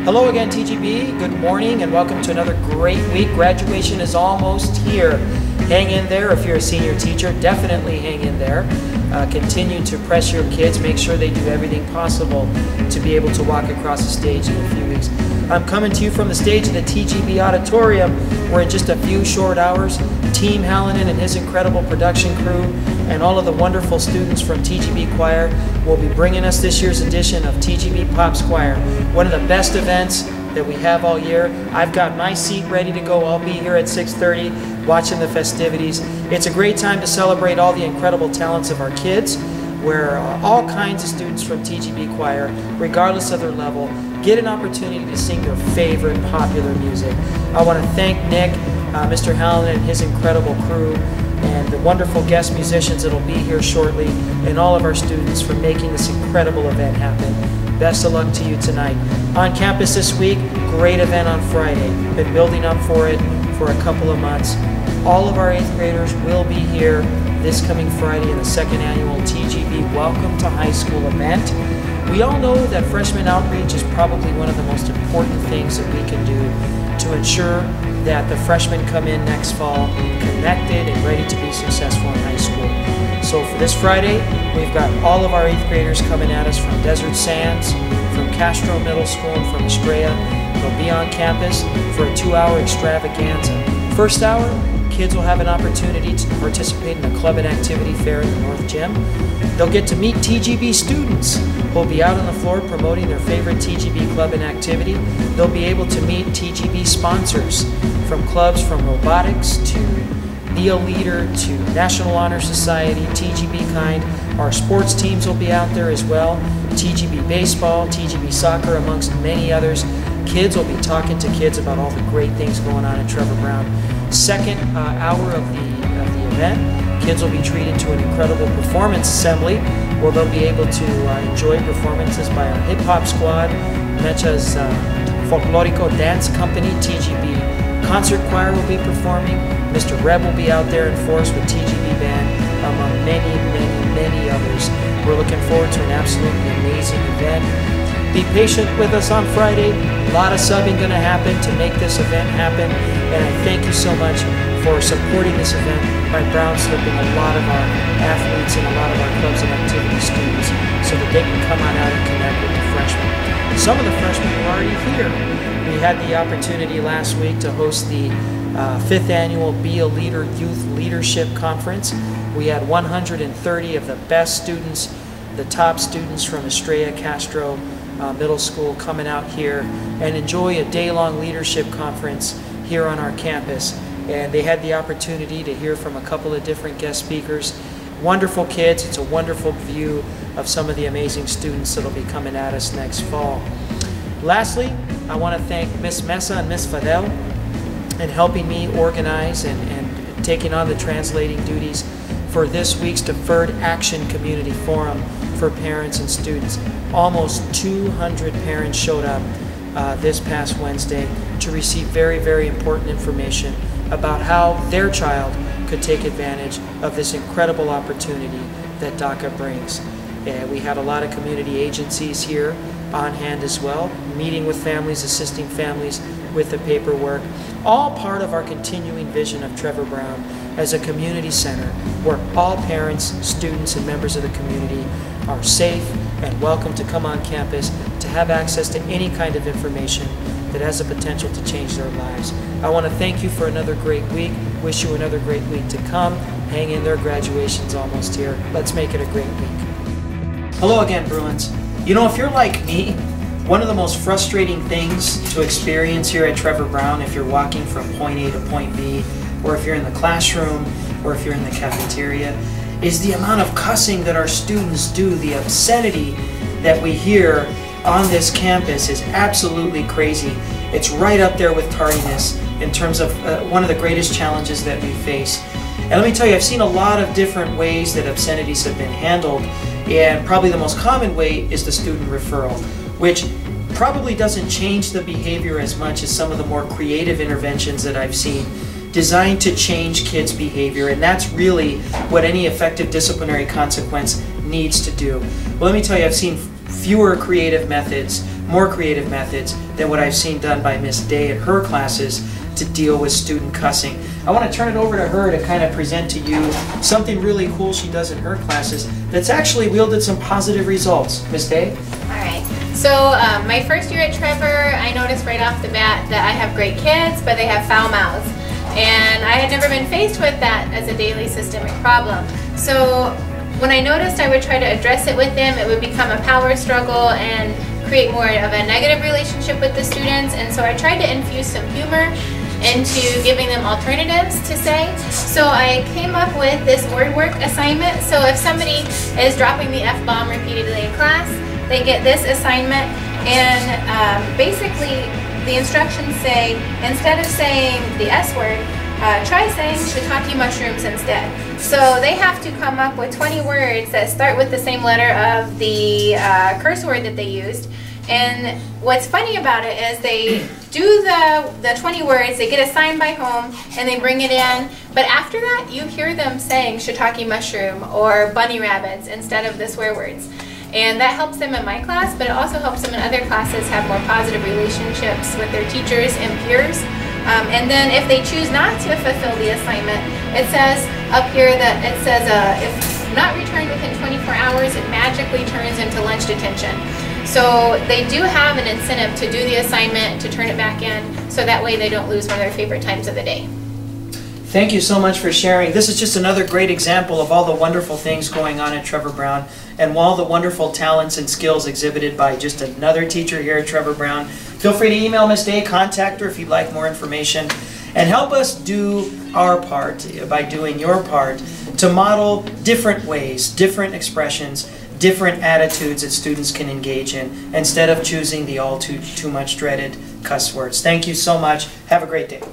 Hello again, TGB. Good morning and welcome to another great week. Graduation is almost here. Hang in there. If you're a senior teacher, definitely hang in there. Continue to press your kids. Make sure they do everything possible to be able to walk across the stage in a few weeks. I'm coming to you from the stage of the TGB Auditorium, where in just a few short hours, Team Hallinan and his incredible production crew and all of the wonderful students from TGB Choir will be bringing us this year's edition of TGB Pops Choir, one of the best events that we have all year. I've got my seat ready to go. I'll be here at 6:30 watching the festivities. It's a great time to celebrate all the incredible talents of our kids, where all kinds of students from TGB Choir, regardless of their level, get an opportunity to sing their favorite popular music. I want to thank Nick, Mr. Hallinan and his incredible crew, and the wonderful guest musicians that will be here shortly, and all of our students for making this incredible event happen. Best of luck to you tonight. On campus this week, great event on Friday. Been building up for it for a couple of months. All of our 8th graders will be here this coming Friday in the 2nd annual TGB Welcome to High School event. We all know that freshman outreach is probably one of the most important things that we can do to ensure that the freshmen come in next fall connected and ready to be successful in high school. So for this Friday, we've got all of our 8th graders coming at us from Desert Sands, from Castro Middle School, and from Estrella. They'll be on campus for a 2-hour extravaganza. First hour, kids will have an opportunity to participate in a club and activity fair in the North Gym. They'll get to meet TGB students who'll be out on the floor promoting their favorite TGB club and activity. They'll be able to meet TGB sponsors from clubs from robotics to Neo Leader to National Honor Society, TGB Kind. Our sports teams will be out there as well. TGB Baseball, TGB Soccer, amongst many others. Kids will be talking to kids about all the great things going on at Trevor Browne. Second hour of the event, kids will be treated to an incredible performance assembly where they'll be able to enjoy performances by our hip-hop squad, Mecha's Folklorico Dance Company, TGB Concert Choir will be performing, Mr. Reb will be out there in force with TGB Band, among many others. We're looking forward to an absolutely amazing event. Be patient with us on Friday. A lot of subbing going to happen to make this event happen. And I thank you so much for supporting this event by Browne slipping a lot of our athletes and a lot of our clubs and activity students so that they can come on out and connect with the freshmen. Some of the freshmen are already here. We had the opportunity last week to host the 5th annual Be a Leader Youth Leadership Conference. We had 130 of the best students, the top students from Estrella Castro Middle School coming out here and enjoy a day-long leadership conference here on our campus. And they had the opportunity to hear from a couple of different guest speakers. Wonderful kids. It's a wonderful view of some of the amazing students that will be coming at us next fall. Lastly, I want to thank Miss Mesa and Miss Fadel in helping me organize and taking on the translating duties for this week's Deferred Action Community Forum for parents and students. Almost 200 parents showed up this past Wednesday to receive very important information about how their child could take advantage of this incredible opportunity that DACA brings. We had a lot of community agencies here on hand as well, meeting with families, assisting families with the paperwork, all part of our continuing vision of Trevor Browne as a community center where all parents, students, and members of the community are safe and welcome to come on campus to have access to any kind of information that has the potential to change their lives. I want to thank you for another great week. Wish you another great week to come. Hang in there, graduation's almost here. Let's make it a great week. Hello again, Bruins. You know, if you're like me, one of the most frustrating things to experience here at Trevor Browne, if you're walking from point A to point B, or if you're in the classroom, or if you're in the cafeteria, is the amount of cussing that our students do. The obscenity that we hear on this campus is absolutely crazy. It's right up there with tardiness in terms of one of the greatest challenges that we face. And let me tell you, I've seen a lot of different ways that obscenities have been handled, and probably the most common way is the student referral, which probably doesn't change the behavior as much as some of the more creative interventions that I've seen designed to change kids' behavior, and that's really what any effective disciplinary consequence needs to do. Well, let me tell you, I've seen fewer creative methods, more creative methods than what I've seen done by Miss Day at her classes to deal with student cussing. I want to turn it over to her to kind of present to you something really cool she does in her classes that's actually wielded some positive results. Miss Day? All right. So my first year at Trevor, I noticed right off the bat that I have great kids, but they have foul mouths. And I had never been faced with that as a daily systemic problem. So when I noticed I would try to address it with them, it would become a power struggle and create more of a negative relationship with the students. And so I tried to infuse some humor into giving them alternatives to say. So I came up with this word work assignment. So if somebody is dropping the F-bomb repeatedly in class, they get this assignment, and basically the instructions say, instead of saying the S word, try saying shiitake mushrooms instead. So they have to come up with 20 words that start with the same letter of the curse word that they used. And what's funny about it is they do the 20 words, they get assigned by home, and they bring it in. But after that, you hear them saying shiitake mushroom or bunny rabbits instead of the swear words. And that helps them in my class, but it also helps them in other classes have more positive relationships with their teachers and peers. And then if they choose not to fulfill the assignment, it says up here that it says if not returned within 24 hours, it magically turns into lunch detention. So they do have an incentive to do the assignment, to turn it back in, so that way they don't lose one of their favorite times of the day. Thank you so much for sharing. This is just another great example of all the wonderful things going on at Trevor Browne and all the wonderful talents and skills exhibited by just another teacher here at Trevor Browne. Feel free to email Miss Day, contact her if you'd like more information, and help us do our part by doing your part to model different ways, different expressions, different attitudes that students can engage in instead of choosing the all too much dreaded cuss words. Thank you so much. Have a great day.